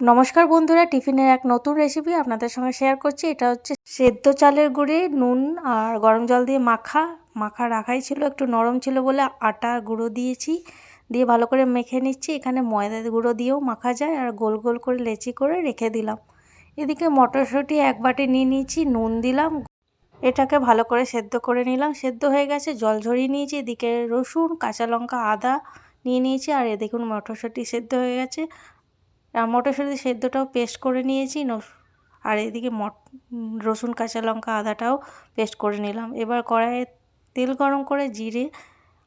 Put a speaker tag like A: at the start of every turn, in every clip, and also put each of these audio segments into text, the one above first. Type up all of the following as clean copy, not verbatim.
A: নমস্কার বন্ধুরা, টিফিনের এক নতুন রেসিপি আপনাদের সঙ্গে শেয়ার করছি। এটা হচ্ছে সেদ্ধ চালের গুঁড়ি নুন আর গরম জল দিয়ে মাখা রাখাই ছিল, একটু নরম ছিল বলে আটা গুঁড়ো দিয়েছি, দিয়ে ভালো করে মেখে নিচ্ছি। এখানে ময়দা গুঁড়ো দিয়েও মাখা যায়, আর গোল গোল করে লেচি করে রেখে দিলাম। এদিকে মটরশুঁটি এক বাটি নিয়ে নিয়েছি, নুন দিলাম, এটাকে ভালো করে সেদ্ধ করে নিলাম। সেদ্ধ হয়ে গেছে, জল ঝরিয়ে নিয়েছি। এদিকে রসুন, কাঁচা লঙ্কা, আদা নিয়ে নিয়েছি, আর এ দেখুন মটরশুঁটি সেদ্ধ হয়ে গেছে। আর মটরশুঁটি সেদ্ধটাও পেস্ট করে নিয়েছি, আর এদিকে রসুন, কাঁচা লঙ্কা, আদাটাও পেস্ট করে নিলাম। এবার কড়াইয়ে তেল গরম করে জিরে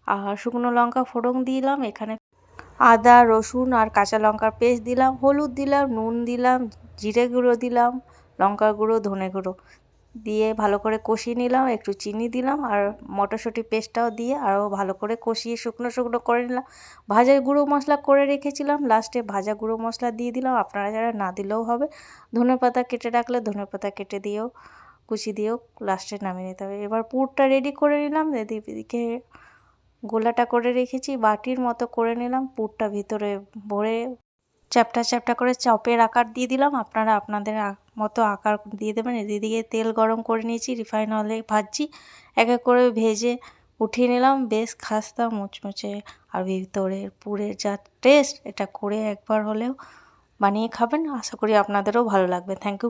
A: আর শুকনো লঙ্কা ফোড়ন দিলাম। এখানে আদা, রসুন আর কাঁচা লঙ্কার পেস্ট দিলাম, হলুদ দিলাম, নুন দিলাম, জিরে গুঁড়ো দিলাম, লঙ্কার গুঁড়ো, ধনে গুঁড়ো দিয়ে ভালো করে কষিয়ে নিলাম। একটু চিনি দিলাম, আর মটরশুঁটি পেস্টটাও দিয়ে আরও ভালো করে কষিয়ে শুকনো শুকনো করে নিলাম। ভাজার গুঁড়ো মশলা করে রেখেছিলাম, লাস্টে ভাজা গুঁড়ো মশলা দিয়ে দিলাম। আপনারা যারা না দিলেও হবে, ধনেপাতা কেটে রাখলে ধনেপাতা কেটে দিয়েও কুচি দিয়েও লাস্টে নামিয়ে নিতে হবে। এবার পুরটা রেডি করে নিলাম। এদিকে গোলাটা করে রেখেছি, বাটির মতো করে নিলাম, পুরটা ভিতরে ভরে চ্যাপ্টা চ্যাপ্টা করে চপের আকার দিয়ে দিলাম। আপনারা আপনাদের মতো আকার দিয়ে দেবেন। এদিকে তেল গরম করে নিয়েছি, রিফাইন অয়েলে ভাজছি। এক এক করে ভেজে উঠিয়ে নিলাম। বেশ খাস্তা মুচমুচে আর ভিতরের পুরের যা টেস্ট, এটা করে একবার হলেও বানিয়ে খাবেন। আশা করি আপনাদেরও ভালো লাগবে। Thank you.